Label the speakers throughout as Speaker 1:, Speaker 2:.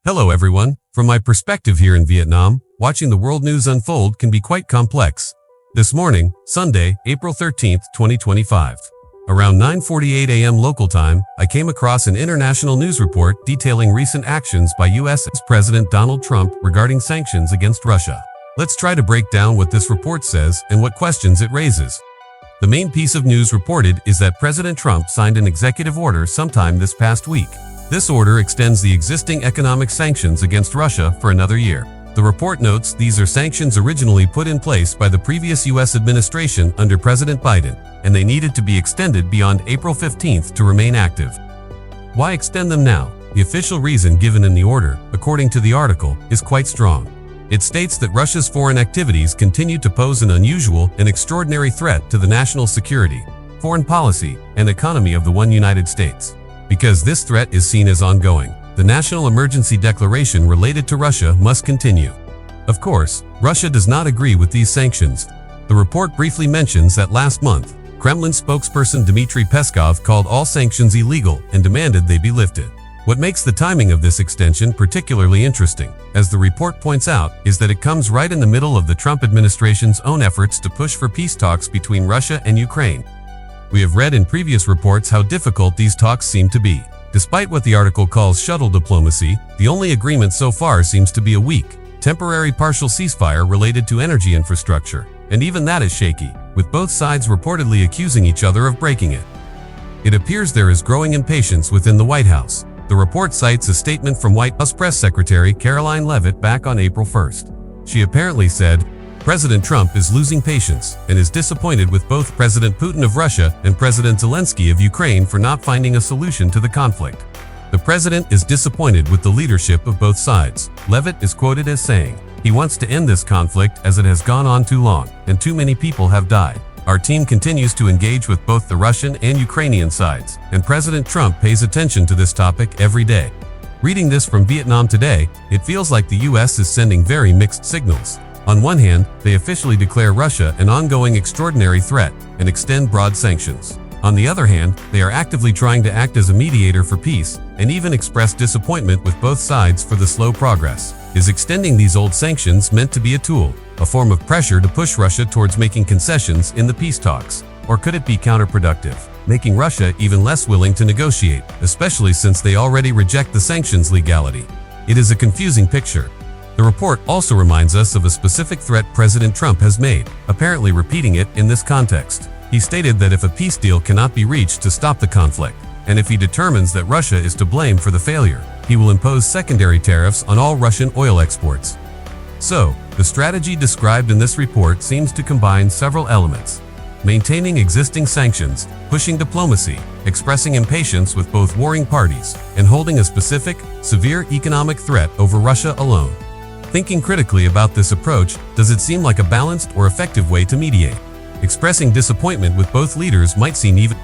Speaker 1: Hello everyone. From my perspective here in Vietnam, watching the world news unfold can be quite complex. This morning, Sunday, April 13th, 2025. Around 9:48 a.m. local time, I came across an international news report detailing recent actions by U.S. President Donald Trump regarding sanctions against Russia. Let's try to break down what this report says and what questions it raises. The main piece of news reported is that President Trump signed an executive order sometime this past week. This order extends the existing economic sanctions against Russia for another year. The report notes these are sanctions originally put in place by the previous U.S. administration under President Biden, and they needed to be extended beyond April 15th to remain active. Why extend them now? The official reason given in the order, according to the article, is quite strong. It states that Russia's foreign activities continue to pose an unusual and extraordinary threat to the national security, foreign policy, and economy of the United States. Because this threat is seen as ongoing, the national emergency declaration related to Russia must continue. Of course, Russia does not agree with these sanctions. The report briefly mentions that last month, Kremlin spokesperson Dmitry Peskov called all sanctions illegal and demanded they be lifted. What makes the timing of this extension particularly interesting, as the report points out, is that it comes right in the middle of the Trump administration's own efforts to push for peace talks between Russia and Ukraine. We have read in previous reports how difficult these talks seem to be. Despite what the article calls shuttle diplomacy, the only agreement so far seems to be a weak, temporary partial ceasefire related to energy infrastructure, and even that is shaky, with both sides reportedly accusing each other of breaking it. It appears there is growing impatience within the White House. The report cites a statement from White House Press Secretary Caroline Leavitt back on April 1st. She apparently said, "President Trump is losing patience and is disappointed with both President Putin of Russia and President Zelensky of Ukraine for not finding a solution to the conflict. The president is disappointed with the leadership of both sides." Leavitt is quoted as saying, "He wants to end this conflict as it has gone on too long, and too many people have died. Our team continues to engage with both the Russian and Ukrainian sides, and President Trump pays attention to this topic every day." Reading this from Vietnam Today, it feels like the U.S. is sending very mixed signals. On one hand, they officially declare Russia an ongoing extraordinary threat and extend broad sanctions. On the other hand, they are actively trying to act as a mediator for peace and even express disappointment with both sides for the slow progress. Is extending these old sanctions meant to be a tool, a form of pressure to push Russia towards making concessions in the peace talks? Or could it be counterproductive, making Russia even less willing to negotiate, especially since they already reject the sanctions legality? It is a confusing picture. The report also reminds us of a specific threat President Trump has made, apparently repeating it in this context. He stated that if a peace deal cannot be reached to stop the conflict, and if he determines that Russia is to blame for the failure, he will impose secondary tariffs on all Russian oil exports. So, the strategy described in this report seems to combine several elements: maintaining existing sanctions, pushing diplomacy, expressing impatience with both warring parties, and holding a specific, severe economic threat over Russia alone. Thinking critically about this approach, does it seem like a balanced or effective way to mediate? Expressing disappointment with both leaders might seem even,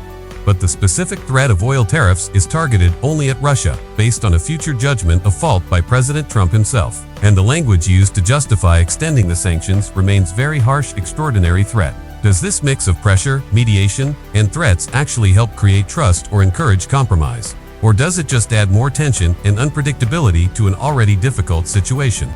Speaker 1: but the specific threat of oil tariffs is targeted only at Russia, based on a future judgment of fault by President Trump himself, and the language used to justify extending the sanctions remains very harsh, extraordinary threat. Does this mix of pressure, mediation, and threats actually help create trust or encourage compromise? Or does it just add more tension and unpredictability to an already difficult situation?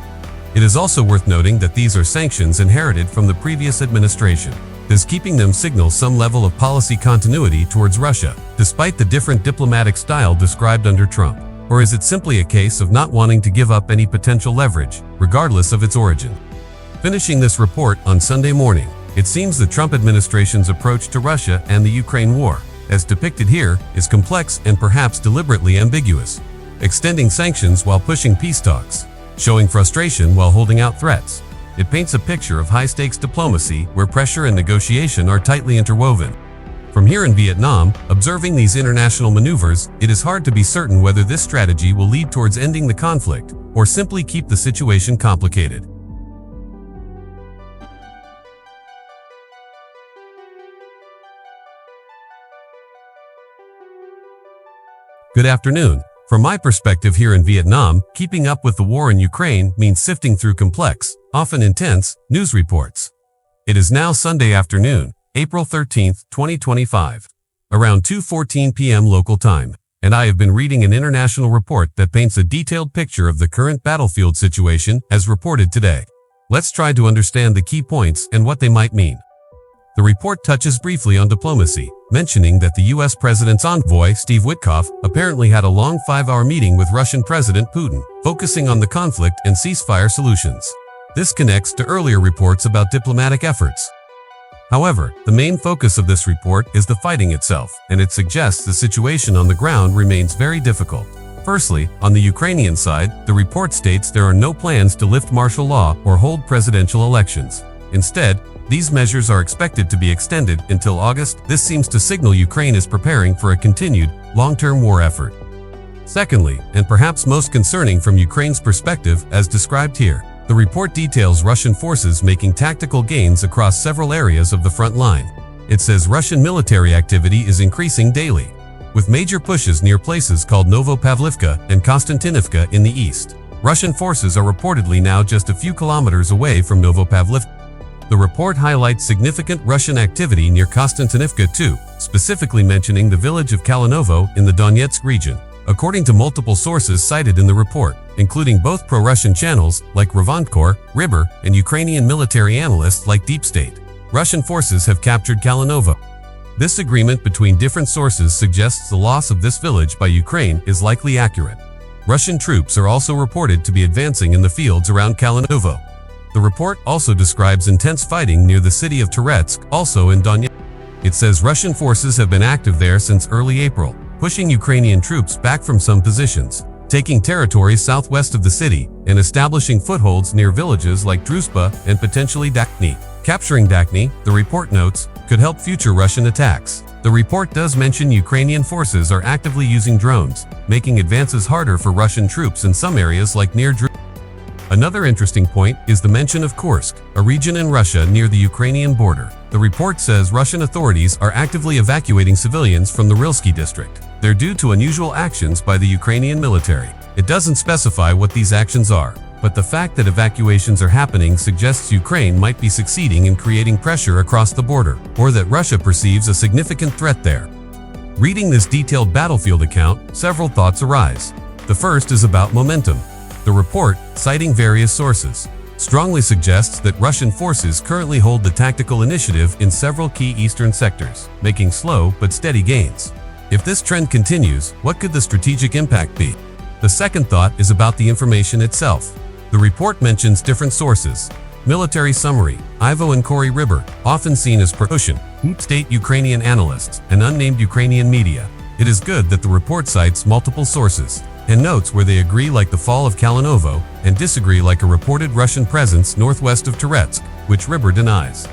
Speaker 1: It is also worth noting that these are sanctions inherited from the previous administration. Does keeping them signal some level of policy continuity towards Russia, despite the different diplomatic style described under Trump? Or is it simply a case of not wanting to give up any potential leverage, regardless of its origin? Finishing this report on Sunday morning, it seems the Trump administration's approach to Russia and the Ukraine war, as depicted here, is complex and perhaps deliberately ambiguous. Extending sanctions while pushing peace talks, showing frustration while holding out threats. It paints a picture of high-stakes diplomacy where pressure and negotiation are tightly interwoven. From here in Vietnam, observing these international maneuvers, it is hard to be certain whether this strategy will lead towards ending the conflict or simply keep the situation complicated. Good afternoon. From my perspective here in Vietnam, keeping up with the war in Ukraine means sifting through complex, often intense, news reports. It is now Sunday afternoon, April 13th, 2025, around 2:14 p.m. local time, and I have been reading an international report that paints a detailed picture of the current battlefield situation as reported today. Let's try to understand the key points and what they might mean. The report touches briefly on diplomacy, mentioning that the U.S. President's envoy, Steve Witkoff, apparently had a long 5-hour meeting with Russian President Putin, focusing on the conflict and ceasefire solutions. This connects to earlier reports about diplomatic efforts. However, the main focus of this report is the fighting itself, and it suggests the situation on the ground remains very difficult. Firstly, on the Ukrainian side, the report states there are no plans to lift martial law or hold presidential elections. Instead, these measures are expected to be extended until August. This seems to signal Ukraine is preparing for a continued, long-term war effort. Secondly, and perhaps most concerning from Ukraine's perspective as described here, the report details Russian forces making tactical gains across several areas of the front line. It says Russian military activity is increasing daily, with major pushes near places called Novopavlivka and Konstantinivka in the east. Russian forces are reportedly now just a few kilometers away from Novopavlivka. The report highlights significant Russian activity near Konstantinivka too, specifically mentioning the village of Kalinovo in the Donetsk region. According to multiple sources cited in the report, including both pro-Russian channels like Revontkor, Ribber, and Ukrainian military analysts like Deep State, Russian forces have captured Kalinovo. This agreement between different sources suggests the loss of this village by Ukraine is likely accurate. Russian troops are also reported to be advancing in the fields around Kalinovo. The report also describes intense fighting near the city of Toretsk, also in Donetsk. It says Russian forces have been active there since early April, pushing Ukrainian troops back from some positions, taking territory southwest of the city, and establishing footholds near villages like Druzhba and potentially Dakhny. Capturing Dakhny, the report notes, could help future Russian attacks. The report does mention Ukrainian forces are actively using drones, making advances harder for Russian troops in some areas like near Druzhba. Another interesting point is the mention of Kursk, a region in Russia near the Ukrainian border. The report says Russian authorities are actively evacuating civilians from the Rilsky district. They're due to unusual actions by the Ukrainian military. It doesn't specify what these actions are, but the fact that evacuations are happening suggests Ukraine might be succeeding in creating pressure across the border, or that Russia perceives a significant threat there. Reading this detailed battlefield account, several thoughts arise. The first is about momentum. The report, citing various sources, strongly suggests that Russian forces currently hold the tactical initiative in several key eastern sectors, making slow but steady gains. If this trend continues, what could the strategic impact be? The second thought is about the information itself. The report mentions different sources. Military summary, Ivo and Cory Ribber, often seen as pro-Russian, state Ukrainian analysts, and unnamed Ukrainian media. It is good that the report cites multiple sources and notes where they agree, like the fall of Kalinovo, and disagree, like a reported Russian presence northwest of Toretsk, which Ribber denies.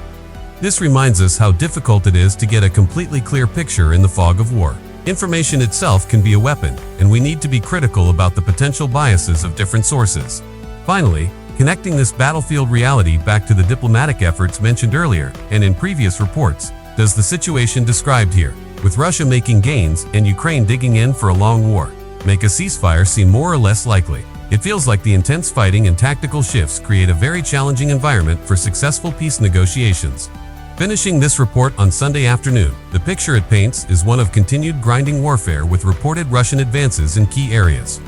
Speaker 1: This reminds us how difficult it is to get a completely clear picture in the fog of war. Information itself can be a weapon, and we need to be critical about the potential biases of different sources. Finally, connecting this battlefield reality back to the diplomatic efforts mentioned earlier and in previous reports, does the situation described here, with Russia making gains and Ukraine digging in for a long war, make a ceasefire seem more or less likely? It feels like the intense fighting and tactical shifts create a very challenging environment for successful peace negotiations. Finishing this report on Sunday afternoon, the picture it paints is one of continued grinding warfare with reported Russian advances in key areas.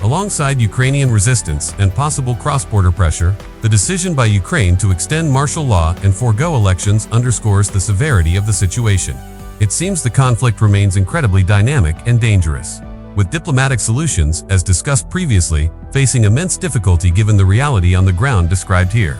Speaker 1: Alongside Ukrainian resistance and possible cross-border pressure, the decision by Ukraine to extend martial law and forego elections underscores the severity of the situation. It seems the conflict remains incredibly dynamic and dangerous, with diplomatic solutions, as discussed previously, facing immense difficulty given the reality on the ground described here.